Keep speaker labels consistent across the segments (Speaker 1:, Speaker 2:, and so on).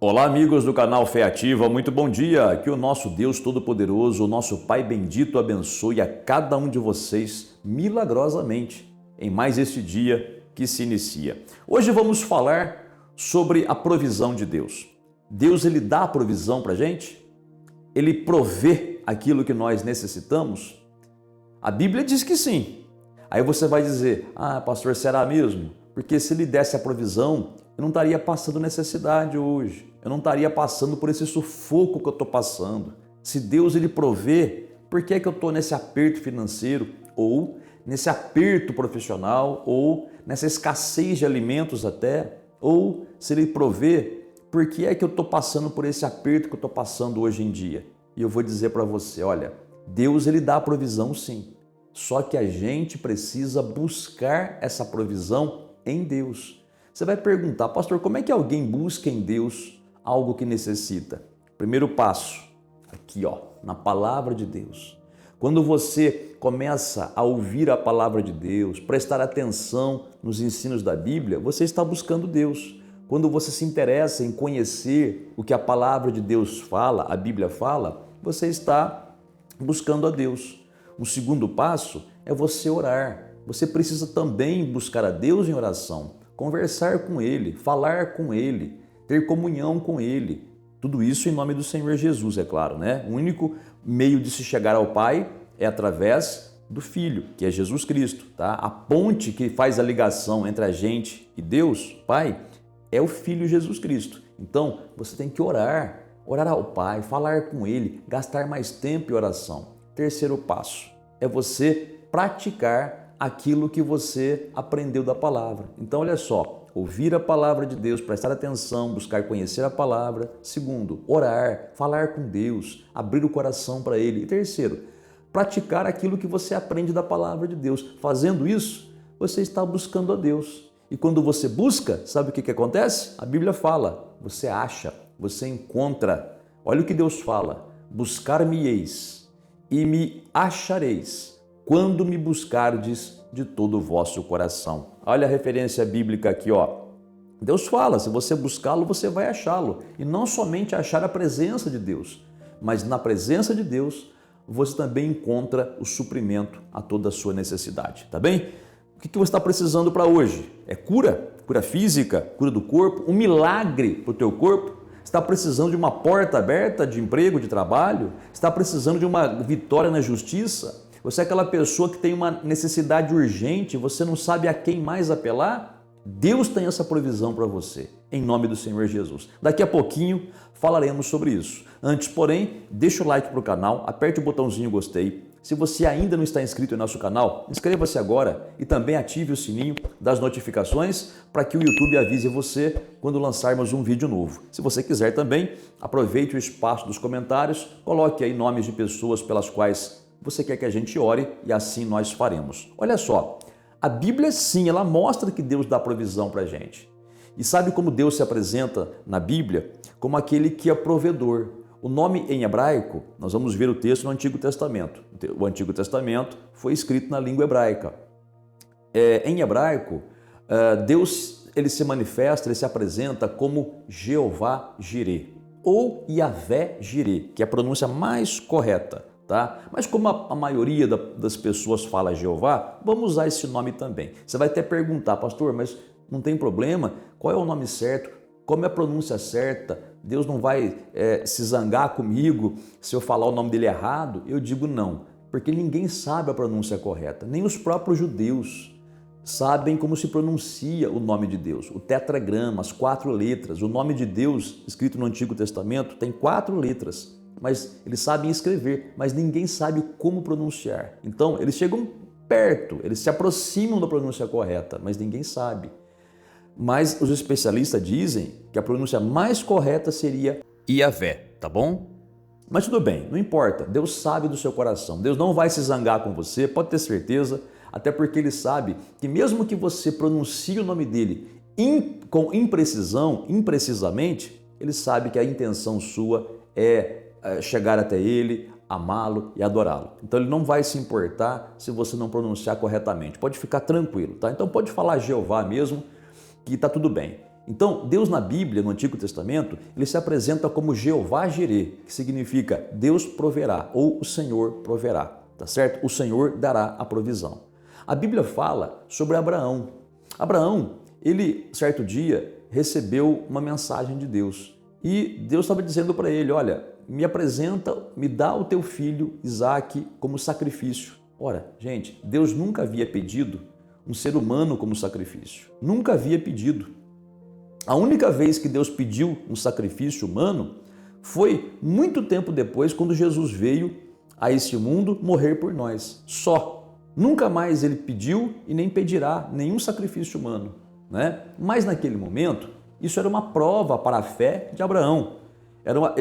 Speaker 1: Olá, amigos do canal Fé Ativa, muito bom dia. Que o nosso Deus Todo-Poderoso, o nosso Pai bendito, abençoe a cada um de vocês milagrosamente em mais este dia que se inicia. Hoje vamos falar sobre a provisão de Deus. Deus, ele dá a provisão para a gente? Ele provê aquilo que nós necessitamos? A Bíblia diz que sim. Aí você vai dizer, pastor, será mesmo? Porque se ele desse a provisão, eu não estaria passando necessidade hoje. Eu não estaria passando por esse sufoco que eu estou passando. Se Deus ele provê, por que é que eu estou nesse aperto financeiro? Ou nesse aperto profissional? Ou nessa escassez de alimentos até? Ou se ele provê, por que é que eu estou passando por esse aperto que eu estou passando hoje em dia? E eu vou dizer para você, olha, Deus ele dá a provisão sim. Só que a gente precisa buscar essa provisão em Deus. Você vai perguntar, pastor, como é que alguém busca em Deus algo que necessita? Primeiro passo, aqui na palavra de Deus. Quando você começa a ouvir a palavra de Deus, prestar atenção nos ensinos da Bíblia, você está buscando Deus. Quando você se interessa em conhecer o que a palavra de Deus fala, a Bíblia fala, você está buscando a Deus. Um segundo passo é você orar. Você precisa também buscar a Deus em oração, conversar com Ele, falar com Ele, ter comunhão com Ele. Tudo isso em nome do Senhor Jesus, é claro, né? O único meio de se chegar ao Pai é através do Filho, que é Jesus Cristo, tá? A ponte que faz a ligação entre a gente e Deus, Pai, é o Filho Jesus Cristo. Então, você tem que orar ao Pai, falar com Ele, gastar mais tempo em oração. Terceiro passo é você praticar aquilo que você aprendeu da palavra. Então, olha só, ouvir a palavra de Deus, prestar atenção, buscar conhecer a palavra. Segundo, orar, falar com Deus, abrir o coração para Ele. E terceiro, praticar aquilo que você aprende da palavra de Deus. Fazendo isso, você está buscando a Deus. E quando você busca, sabe o que acontece? A Bíblia fala, você acha, você encontra. Olha o que Deus fala, buscar-me-eis e me achareis, quando me buscardes de todo o vosso coração. Olha a referência bíblica aqui, Deus fala, se você buscá-lo, você vai achá-lo. E não somente achar a presença de Deus, mas na presença de Deus, você também encontra o suprimento a toda a sua necessidade, tá bem? O que você está precisando para hoje? É cura? Cura física? Cura do corpo? Um milagre para o teu corpo? Está precisando de uma porta aberta de emprego, de trabalho? Está precisando de uma vitória na justiça? Você é aquela pessoa que tem uma necessidade urgente, você não sabe a quem mais apelar? Deus tem essa provisão para você, em nome do Senhor Jesus. Daqui a pouquinho falaremos sobre isso. Antes, porém, deixa o like para o canal, aperte o botãozinho gostei. Se você ainda não está inscrito em nosso canal, inscreva-se agora e também ative o sininho das notificações para que o YouTube avise você quando lançarmos um vídeo novo. Se você quiser também, aproveite o espaço dos comentários, coloque aí nomes de pessoas pelas quais você quer que a gente ore e assim nós faremos. Olha só, a Bíblia sim, ela mostra que Deus dá provisão para a gente. E sabe como Deus se apresenta na Bíblia? Como aquele que é provedor. O nome em hebraico, nós vamos ver o texto no Antigo Testamento. O Antigo Testamento foi escrito na língua hebraica. Em hebraico, Deus ele se manifesta, ele se apresenta como Jeová Jireh ou Yavé Jireh, que é a pronúncia mais correta. Tá? Mas como a maioria das pessoas fala Jeová, vamos usar esse nome também. Você vai até perguntar, pastor, mas não tem problema? Qual é o nome certo? Como é a pronúncia certa? Deus não vai se zangar comigo se eu falar o nome dele errado? Eu digo não, porque ninguém sabe a pronúncia correta, nem os próprios judeus sabem como se pronuncia o nome de Deus, o tetragrama, as 4 letras. O nome de Deus, escrito no Antigo Testamento, tem 4 letras. Mas eles sabem escrever, mas ninguém sabe como pronunciar. Então, eles chegam perto, eles se aproximam da pronúncia correta, mas ninguém sabe. Mas os especialistas dizem que a pronúncia mais correta seria Yavé, tá bom? Mas tudo bem, não importa, Deus sabe do seu coração, Deus não vai se zangar com você, pode ter certeza, até porque Ele sabe que mesmo que você pronuncie o nome dele com imprecisão, imprecisamente, Ele sabe que a intenção sua é chegar até Ele, amá-lo e adorá-lo. Então Ele não vai se importar se você não pronunciar corretamente. Pode ficar tranquilo, tá? Então pode falar Jeová mesmo, que está tudo bem. Então, Deus na Bíblia, no Antigo Testamento, ele se apresenta como Jeová Jirê, que significa Deus proverá ou o Senhor proverá, tá certo? O Senhor dará a provisão. A Bíblia fala sobre Abraão. Abraão, ele, certo dia, recebeu uma mensagem de Deus e Deus estava dizendo para ele, olha, me apresenta, me dá o teu filho Isaque como sacrifício. Ora, gente, Deus nunca havia pedido um ser humano como sacrifício. Nunca havia pedido. A única vez que Deus pediu um sacrifício humano foi muito tempo depois, quando Jesus veio a esse mundo morrer por nós. Só. Nunca mais ele pediu e nem pedirá nenhum sacrifício humano, né? Mas naquele momento, isso era uma prova para a fé de Abraão.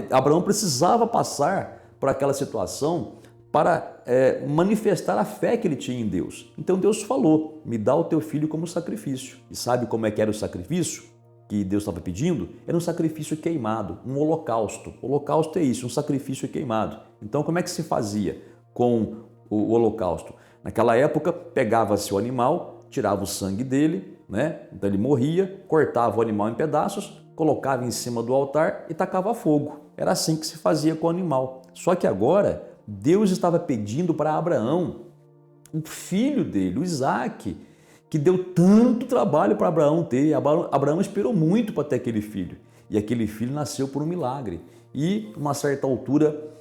Speaker 1: Abraão precisava passar por aquela situação para manifestar a fé que ele tinha em Deus. Então Deus falou, me dá o teu filho como sacrifício. E sabe como é que era o sacrifício que Deus estava pedindo? Era um sacrifício queimado, um holocausto. O holocausto é isso, um sacrifício queimado. Então como é que se fazia com o holocausto? Naquela época, pegava-se o animal, tirava o sangue dele, né? Então ele morria, cortava o animal em pedaços, colocava em cima do altar e tacava fogo. Era assim que se fazia com o animal. Só que agora, Deus estava pedindo para Abraão, o filho dele, o Isaque, que deu tanto trabalho para Abraão ter. Abraão esperou muito para ter aquele filho. E aquele filho nasceu por um milagre. E, uma certa altura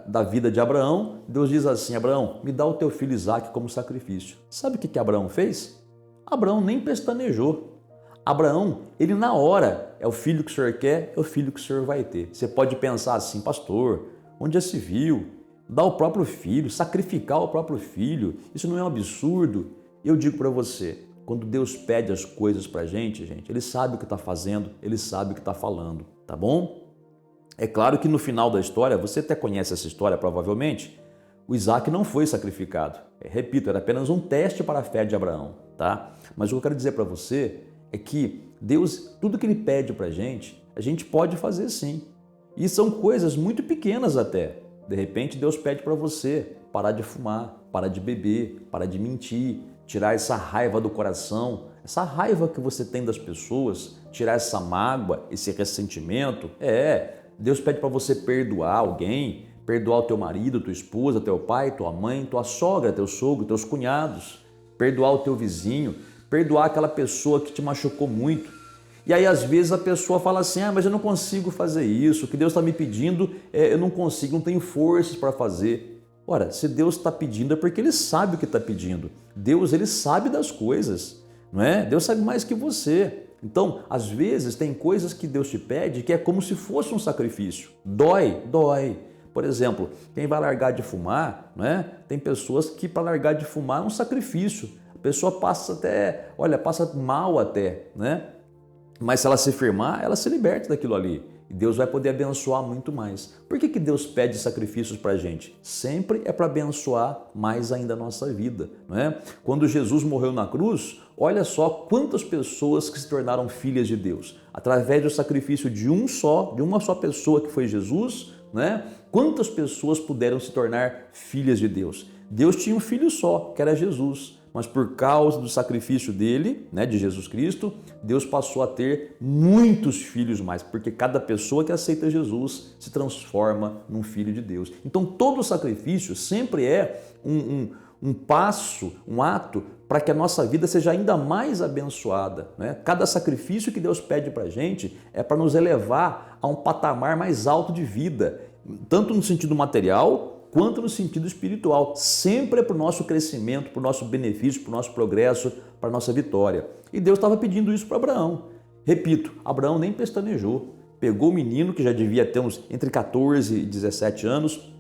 Speaker 1: da vida de Abraão, Deus diz assim, Abraão, me dá o teu filho Isaque como sacrifício. Sabe o que Abraão fez? Abraão nem pestanejou. Abraão, ele na hora, é o filho que o senhor quer, é o filho que o senhor vai ter. Você pode pensar assim, pastor, onde já se viu? Dar o próprio filho, sacrificar o próprio filho, isso não é um absurdo? Eu digo para você, quando Deus pede as coisas para a gente, ele sabe o que está fazendo, ele sabe o que está falando, tá bom? É claro que no final da história, você até conhece essa história provavelmente, o Isaque não foi sacrificado. Repito, era apenas um teste para a fé de Abraão, tá? Mas o que eu quero dizer para você é que Deus, tudo que Ele pede para a gente pode fazer sim. E são coisas muito pequenas até. De repente Deus pede para você parar de fumar, parar de beber, parar de mentir, tirar essa raiva do coração, essa raiva que você tem das pessoas, tirar essa mágoa, esse ressentimento. Deus pede para você perdoar alguém, perdoar o teu marido, tua esposa, teu pai, tua mãe, tua sogra, teu sogro, teus cunhados, perdoar o teu vizinho, perdoar aquela pessoa que te machucou muito. E aí às vezes a pessoa fala assim, mas eu não consigo fazer isso, o que Deus está me pedindo, eu não consigo, não tenho forças para fazer. Ora, se Deus está pedindo é porque Ele sabe o que está pedindo. Deus, Ele sabe das coisas, não é? Deus sabe mais que você. Então, às vezes tem coisas que Deus te pede que é como se fosse um sacrifício. Dói, dói. Por exemplo, quem vai largar de fumar, né? Tem pessoas que para largar de fumar é um sacrifício. A pessoa passa passa mal até, né? Mas se ela se firmar, ela se liberta daquilo ali. E Deus vai poder abençoar muito mais. Por que Deus pede sacrifícios para a gente? Sempre é para abençoar mais ainda a nossa vida, não é? Quando Jesus morreu na cruz, olha só quantas pessoas que se tornaram filhas de Deus. Através do sacrifício de uma só pessoa que foi Jesus, né? Quantas pessoas puderam se tornar filhas de Deus? Deus tinha um filho só, que era Jesus. Mas por causa do sacrifício dele, né, de Jesus Cristo, Deus passou a ter muitos filhos mais, porque cada pessoa que aceita Jesus se transforma num filho de Deus. Então todo sacrifício sempre é um passo, um ato para que a nossa vida seja ainda mais abençoada, né? Cada sacrifício que Deus pede para a gente é para nos elevar a um patamar mais alto de vida, tanto no sentido material, quanto no sentido espiritual. Sempre é para o nosso crescimento, para o nosso benefício, para o nosso progresso, para a nossa vitória. E Deus estava pedindo isso para Abraão. Repito, Abraão nem pestanejou. Pegou o menino, que já devia ter uns entre 14 e 17 anos,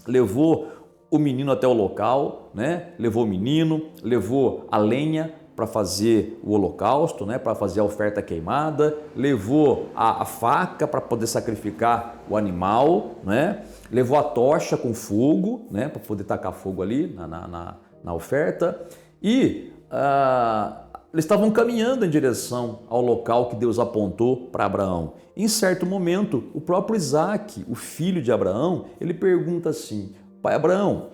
Speaker 1: levou o menino até o local, né? Levou o menino, levou a lenha para fazer o holocausto, né? Para fazer a oferta queimada, levou a faca para poder sacrificar o animal, né? Levou a tocha com fogo, né? Para poder tacar fogo ali na oferta. E eles estavam caminhando em direção ao local que Deus apontou para Abraão. Em certo momento, o próprio Isaque, o filho de Abraão, ele pergunta assim, pai Abraão,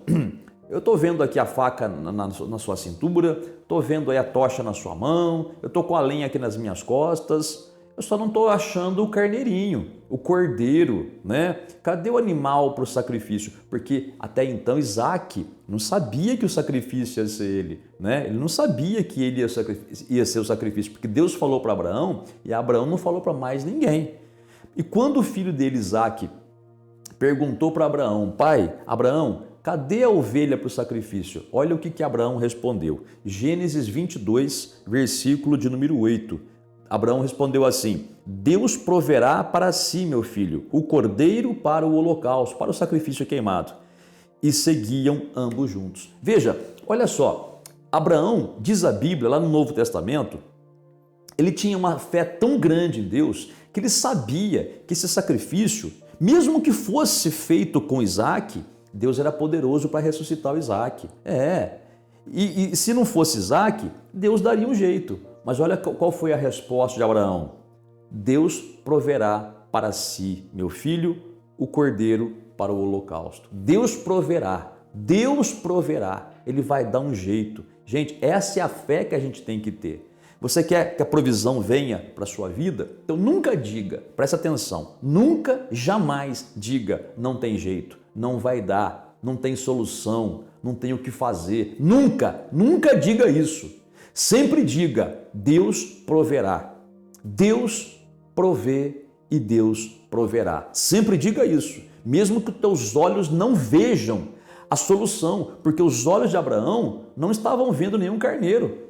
Speaker 1: Eu estou vendo aqui a faca na sua cintura, estou vendo aí a tocha na sua mão, eu estou com a lenha aqui nas minhas costas, eu só não estou achando o carneirinho, o cordeiro, né? Cadê o animal para o sacrifício? Porque até então Isaac não sabia que o sacrifício ia ser ele, né? Ele não sabia que ele ia ser o sacrifício, porque Deus falou para Abraão e Abraão não falou para mais ninguém. E quando o filho dele, Isaac, perguntou para Abraão: pai, Abraão, cadê a ovelha para o sacrifício? Olha o que Abraão respondeu. Gênesis 22, versículo de número 8. Abraão respondeu assim: Deus proverá para si, meu filho, o cordeiro para o holocausto, para o sacrifício queimado. E seguiam ambos juntos. Veja, olha só, Abraão, diz a Bíblia lá no Novo Testamento, ele tinha uma fé tão grande em Deus que ele sabia que esse sacrifício, mesmo que fosse feito com Isaac, Deus era poderoso para ressuscitar o Isaac. E se não fosse Isaac, Deus daria um jeito. Mas olha qual foi a resposta de Abraão. Deus proverá para si, meu filho, o cordeiro para o holocausto. Deus proverá. Deus proverá. Ele vai dar um jeito. Gente, essa é a fé que a gente tem que ter. Você quer que a provisão venha para a sua vida? Então nunca diga, presta atenção, nunca, jamais diga, não tem jeito, não vai dar, não tem solução, não tem o que fazer. Nunca, nunca diga isso. Sempre diga, Deus proverá. Deus provê e Deus proverá. Sempre diga isso, mesmo que os teus olhos não vejam a solução, porque os olhos de Abraão não estavam vendo nenhum carneiro.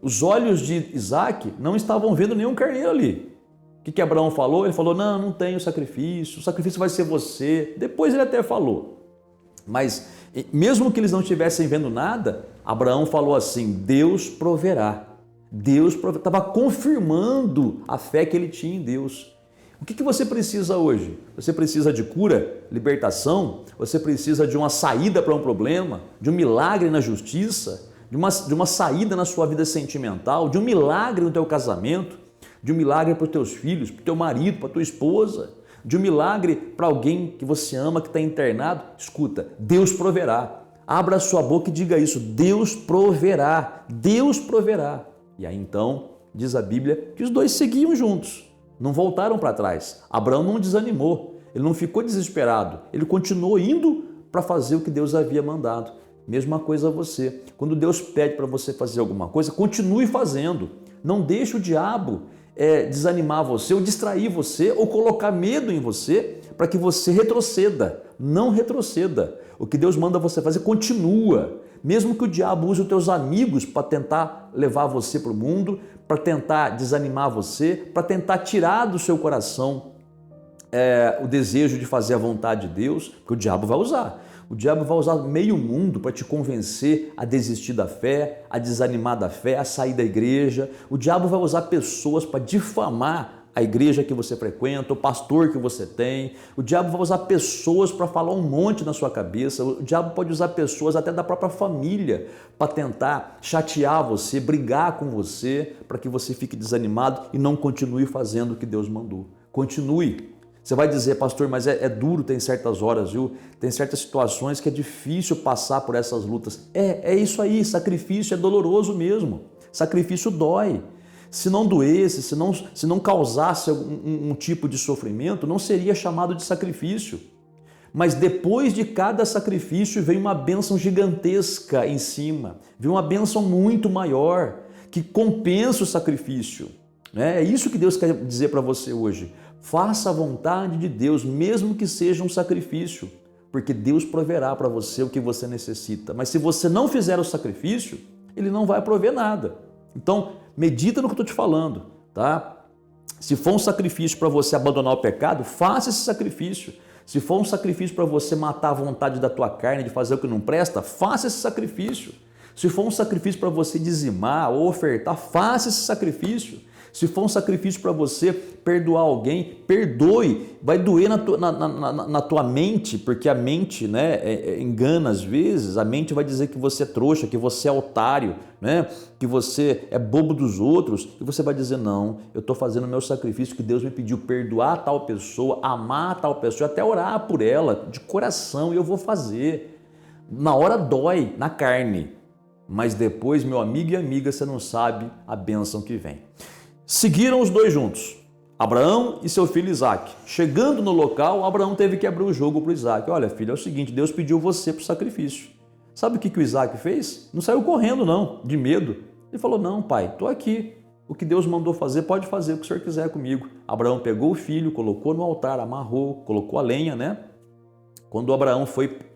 Speaker 1: Os olhos de Isaac não estavam vendo nenhum carneiro ali. O que Abraão falou? Ele falou, não tem o sacrifício vai ser você. Depois ele até falou. Mas mesmo que eles não estivessem vendo nada, Abraão falou assim, Deus proverá. Deus estava confirmando a fé que ele tinha em Deus. O que você precisa hoje? Você precisa de cura, libertação? Você precisa de uma saída para um problema? De um milagre na justiça? De uma saída na sua vida sentimental? De um milagre no teu casamento? De um milagre para os teus filhos, para o teu marido, para a tua esposa? De um milagre para alguém que você ama, que está internado? Escuta, Deus proverá. Abra a sua boca e diga isso, Deus proverá, Deus proverá. E aí então, diz a Bíblia, que os dois seguiam juntos, não voltaram para trás. Abraão não desanimou, ele não ficou desesperado, ele continuou indo para fazer o que Deus havia mandado. Mesma coisa você, quando Deus pede para você fazer alguma coisa, continue fazendo, não deixe o diabo desanimar você, ou distrair você, ou colocar medo em você, para que você retroceda. Não retroceda. O que Deus manda você fazer, continua. Mesmo que o diabo use os teus amigos para tentar levar você para o mundo, para tentar desanimar você, para tentar tirar do seu coração o desejo de fazer a vontade de Deus, porque o diabo vai usar. O diabo vai usar meio mundo para te convencer a desistir da fé, a desanimar da fé, a sair da igreja. O diabo vai usar pessoas para difamar a igreja que você frequenta, o pastor que você tem. O diabo vai usar pessoas para falar um monte na sua cabeça. O diabo pode usar pessoas até da própria família para tentar chatear você, brigar com você, para que você fique desanimado e não continue fazendo o que Deus mandou. Continue. Você vai dizer, pastor, mas é duro, tem certas horas, viu? Tem certas situações que é difícil passar por essas lutas. É isso aí, sacrifício é doloroso mesmo. Sacrifício dói. Se não doesse, se não causasse um tipo de sofrimento, não seria chamado de sacrifício. Mas depois de cada sacrifício vem uma bênção gigantesca em cima. Vem uma bênção muito maior, que compensa o sacrifício. É isso que Deus quer dizer para você hoje. Faça a vontade de Deus, mesmo que seja um sacrifício, porque Deus proverá para você o que você necessita. Mas se você não fizer o sacrifício, Ele não vai prover nada. Então, medita no que eu estou te falando, tá? Se for um sacrifício para você abandonar o pecado, faça esse sacrifício. Se for um sacrifício para você matar a vontade da tua carne de fazer o que não presta, faça esse sacrifício. Se for um sacrifício para você dizimar ou ofertar, faça esse sacrifício. Se for um sacrifício para você perdoar alguém, perdoe. Vai doer na tua mente, porque a mente, né, engana às vezes. A mente vai dizer que você é trouxa, que você é otário, né, que você é bobo dos outros. E você vai dizer, não, eu estou fazendo o meu sacrifício que Deus me pediu, perdoar tal pessoa, amar tal pessoa, até orar por ela de coração, e eu vou fazer. Na hora dói, na carne, mas depois, meu amigo e amiga, você não sabe a bênção que vem. Seguiram os dois juntos, Abraão e seu filho Isaque. Chegando no local, Abraão teve que abrir o jogo para o Isaque. Olha, filho, é o seguinte, Deus pediu você para o sacrifício. Sabe o que o Isaque fez? Não saiu correndo não, de medo. Ele falou, não pai, estou aqui. O que Deus mandou fazer, pode fazer o que o senhor quiser comigo. Abraão pegou o filho, colocou no altar, amarrou, colocou a lenha, né? Quando Abraão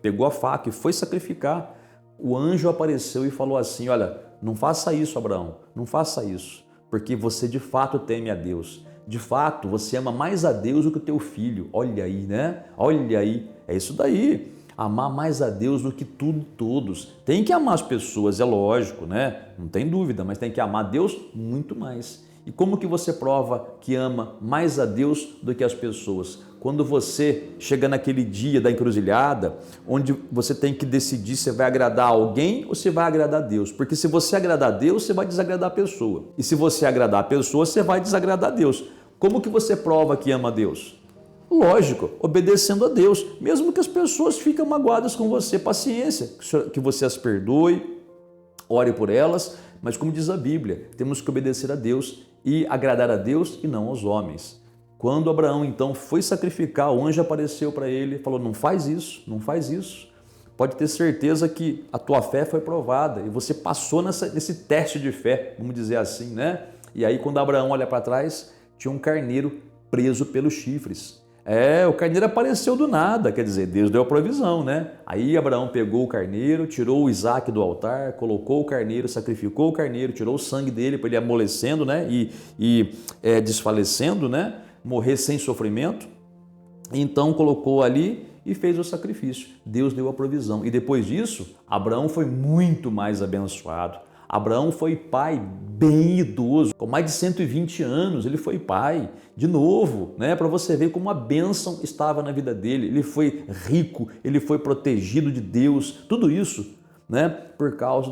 Speaker 1: pegou a faca e foi sacrificar, o anjo apareceu e falou assim, olha, não faça isso, Abraão, não faça isso, porque você de fato teme a Deus. De fato, você ama mais a Deus do que o teu filho. Olha aí, né? Olha aí, é isso daí. Amar mais a Deus do que tudo e todos. Tem que amar as pessoas, é lógico, né? Não tem dúvida, mas tem que amar Deus muito mais. E como que você prova que ama mais a Deus do que as pessoas? Quando você chega naquele dia da encruzilhada, onde você tem que decidir se vai agradar alguém ou se vai agradar a Deus. Porque se você agradar a Deus, você vai desagradar a pessoa. E se você agradar a pessoa, você vai desagradar a Deus. Como que você prova que ama a Deus? Lógico, obedecendo a Deus, mesmo que as pessoas fiquem magoadas com você, paciência, que você as perdoe, ore por elas, mas como diz a Bíblia, temos que obedecer a Deus e agradar a Deus e não aos homens. Quando Abraão então foi sacrificar, o anjo apareceu para ele e falou, não faz isso, não faz isso. Pode ter certeza que a tua fé foi provada e você passou nesse teste de fé, vamos dizer assim, né? E aí quando Abraão olha para trás, tinha um carneiro preso pelos chifres. O carneiro apareceu do nada, quer dizer, Deus deu a provisão, né? Aí Abraão pegou o carneiro, tirou o Isaque do altar, colocou o carneiro, sacrificou o carneiro, tirou o sangue dele para ele amolecendo, né? E desfalecendo, né? Morrer sem sofrimento. Então colocou ali e fez o sacrifício. Deus deu a provisão. E depois disso, Abraão foi muito mais abençoado. Abraão foi pai bem idoso, com mais de 120 anos, ele foi pai de novo, né? Para você ver como a bênção estava na vida dele. Ele foi rico, ele foi protegido de Deus, tudo isso, né? Por causa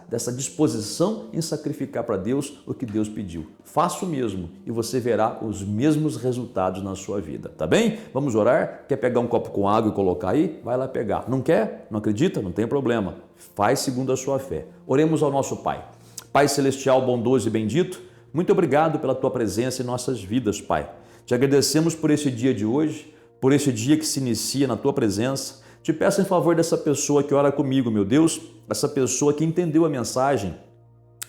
Speaker 1: dessa disposição em sacrificar para Deus o que Deus pediu. Faça o mesmo e você verá os mesmos resultados na sua vida, tá bem? Vamos orar? Quer pegar um copo com água e colocar aí? Vai lá pegar. Não quer? Não acredita? Não tem problema. Faz segundo a sua fé. Oremos ao nosso Pai. Pai celestial, bondoso e bendito, muito obrigado pela tua presença em nossas vidas, Pai. Te agradecemos por esse dia de hoje, por esse dia que se inicia na tua presença. Te peço em favor dessa pessoa que ora comigo, meu Deus, essa pessoa que entendeu a mensagem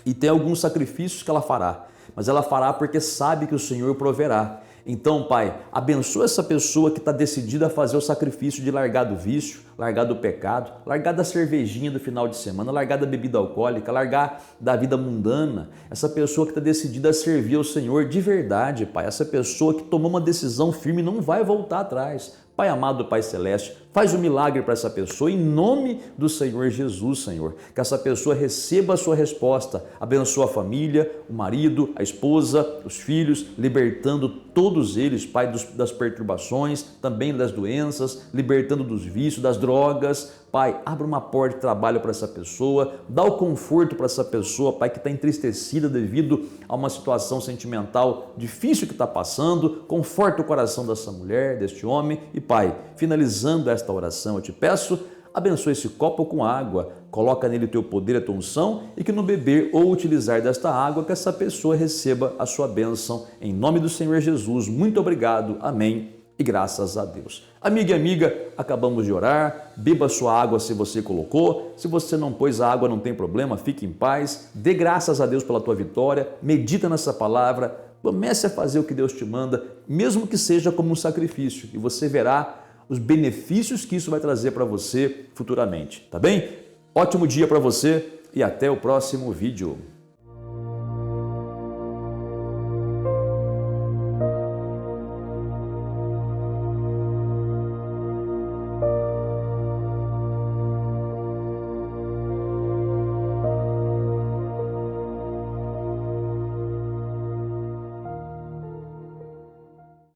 Speaker 1: e tem alguns sacrifícios que ela fará, mas ela fará porque sabe que o Senhor proverá. Então, Pai, abençoa essa pessoa que está decidida a fazer o sacrifício de largar do vício, largar do pecado, largar da cervejinha do final de semana, largar da bebida alcoólica, largar da vida mundana. Essa pessoa que está decidida a servir ao Senhor de verdade, Pai. Essa pessoa que tomou uma decisão firme e não vai voltar atrás. Pai amado, Pai celeste, faz um milagre para essa pessoa em nome do Senhor Jesus, Senhor. Que essa pessoa receba a sua resposta. Abençoa a família, o marido, a esposa, os filhos, libertando todos eles, Pai, das perturbações, também das doenças, libertando dos vícios, das drogas. Pai, abra uma porta de trabalho para essa pessoa, dá o conforto para essa pessoa, Pai, que está entristecida devido a uma situação sentimental difícil que está passando. Conforta o coração dessa mulher, deste homem. E Pai, finalizando esta oração, eu te peço, abençoe esse copo com água, coloca nele o teu poder, a tua unção, e que no beber ou utilizar desta água, que essa pessoa receba a sua bênção. Em nome do Senhor Jesus, muito obrigado, amém e graças a Deus. Amiga e amiga, acabamos de orar, beba sua água se você colocou, se você não pôs a água não tem problema, fique em paz, dê graças a Deus pela tua vitória, medita nessa palavra, comece a fazer o que Deus te manda, mesmo que seja como um sacrifício, e você verá os benefícios que isso vai trazer para você futuramente, tá bem? Ótimo dia para você e até o próximo vídeo.